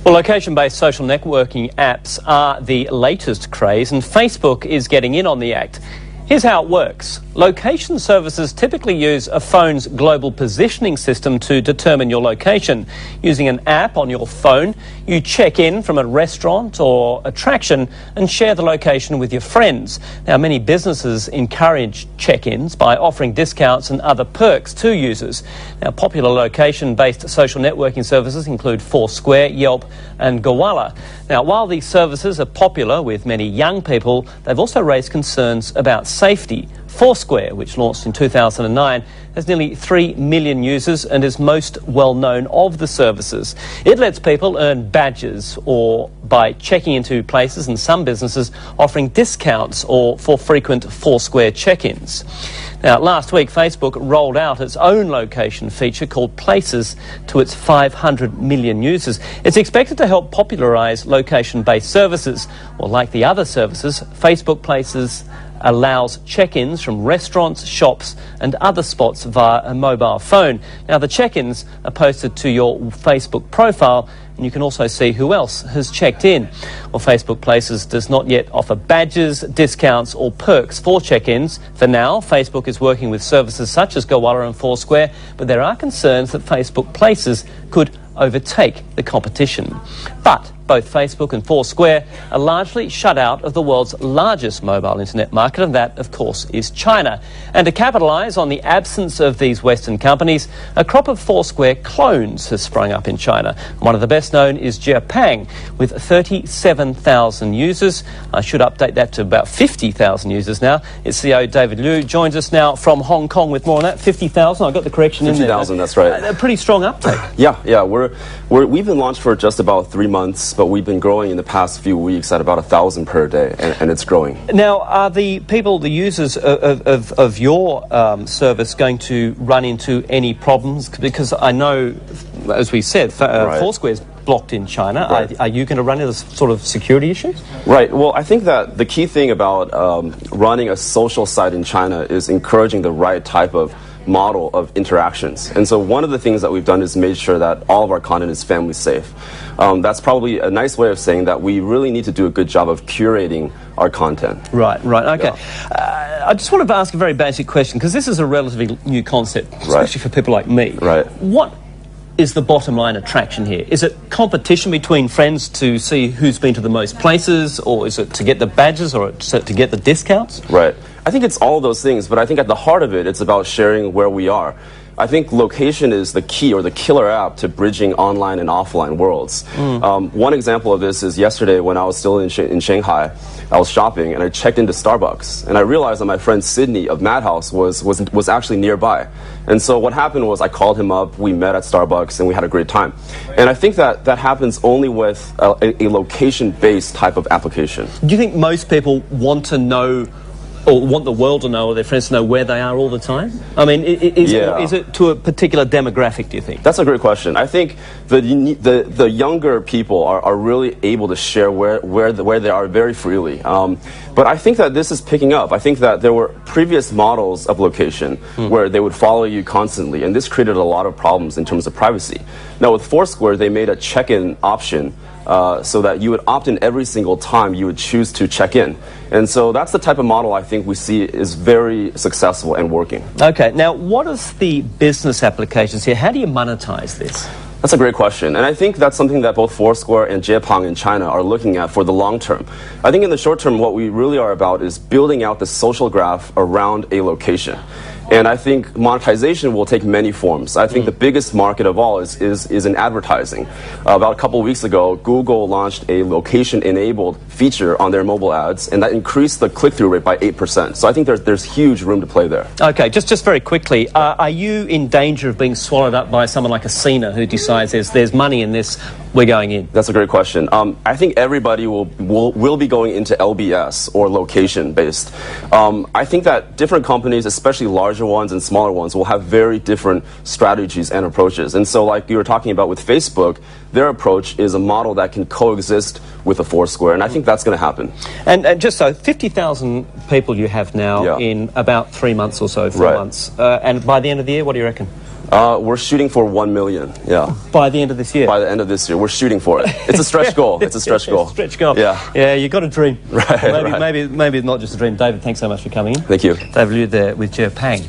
Well, location-based social networking apps are the latest craze, and Facebook is getting in on the act. Here's how it works. Location services typically use a phone's global positioning system to determine your location. Using an app on your phone, you check in from a restaurant or attraction and share the location with your friends. Now, many businesses encourage check-ins by offering discounts and other perks to users. Now, popular location-based social networking services include Foursquare, Yelp and Gowalla. Now, while these services are popular with many young people, they've also raised concerns about safety. Foursquare, which launched in 2009, has nearly 3 million users and is most well known of the services. It lets people earn badges or by checking into places, and some businesses offering discounts or for frequent Foursquare check-ins. Now, last week, Facebook rolled out its own location feature called Places to its 500 million users. It's expected to help popularise location-based services. Well, like the other services, Facebook Places allows check-ins from restaurants, shops and other spots via a mobile phone. Now, the check-ins are posted to your Facebook profile, and you can also see who else has checked in. Well, Facebook Places does not yet offer badges, discounts or perks for check-ins. For now, Facebook is working with services such as Gowalla and Foursquare, but there are concerns that Facebook Places could overtake the competition. But both Facebook and Foursquare are largely shut out of the world's largest mobile internet market, and that, of course, is China. And to capitalise on the absence of these Western companies, a crop of Foursquare clones has sprung up in China. One of the best known is Jiepang, with 37,000 users. I should update that to about 50,000 users now. Its CEO David Liu joins us now from Hong Kong with more on that. 50,000, I got the correction in there. 50,000, that's right. A pretty strong uptake. Yeah, we've been launched for just about 3 months, but we've been growing in the past few weeks at about 1,000 per day, and it's growing. Now, are the users of your service going to run into any problems? Because I know, as we said, Foursquare's blocked in China. Right. Are you going to run into sort of security issues? Right. Well, I think that the key thing about running a social site in China is encouraging the right type of model of interactions. And so one of the things that we've done is made sure that all of our content is family safe. That's probably a nice way of saying that we really need to do a good job of curating our content. Right, okay. Yeah. I just wanted to ask a very basic question, because this is a relatively new concept, especially for people like me. Right. What is the bottom line attraction here? Is it competition between friends to see who's been to the most places, or is it to get the badges, or is it to get the discounts? Right. I think it's all those things, but I think at the heart of it, it's about sharing where we are. I think location is the key or the killer app to bridging online and offline worlds. One example of this is yesterday when I was still in Shanghai. I was shopping and I checked into Starbucks, and I realized that my friend Sydney of Madhouse was actually nearby. And so what happened was I called him up, we met at Starbucks, and we had a great time. And I think that happens only with a location-based type of application. Do you think most people want to know, or want the world to know, or their friends to know where they are all the time? I mean, is it to a particular demographic, do you think? That's a great question. I think the younger people are really able to share where they are very freely. But I think that this is picking up. I think that there were previous models of location where they would follow you constantly, and this created a lot of problems in terms of privacy. Now with Foursquare, they made a check-in option so that you would opt in every single time you would choose to check in. And so that's the type of model I think we see is very successful and working. Okay, now what is the business applications here? How do you monetize this? That's a great question, and I think that's something that both Foursquare and Jiepang in China are looking at for the long term. I think in the short term, what we really are about is building out the social graph around a location. And I think monetization will take many forms. I think the biggest market of all is in advertising. About a couple of weeks ago, Google launched a location-enabled feature on their mobile ads, and that increased the click-through rate by 8%. So I think there's huge room to play there. Okay, just very quickly, are you in danger of being swallowed up by someone like a Sina who decides there's money in this, we're going in? That's a great question. I think everybody will be going into LBS or location-based. I think that different companies, especially larger ones and smaller ones, will have very different strategies and approaches. And so like you were talking about with Facebook, their approach is a model that can coexist with a Foursquare, and I think that's going to happen. And just so, 50,000 people you have now in about 3 months or so, 4 months. And by the end of the year, what do you reckon? We're shooting for 1 million. Yeah. By the end of this year? By the end of this year. We're shooting for it. It's a stretch goal. It's a stretch goal. Stretch goal. Yeah. Yeah, you've got a dream. Right, Maybe it's not just a dream. David, thanks so much for coming in. Thank you. David Liu there with Jiepang.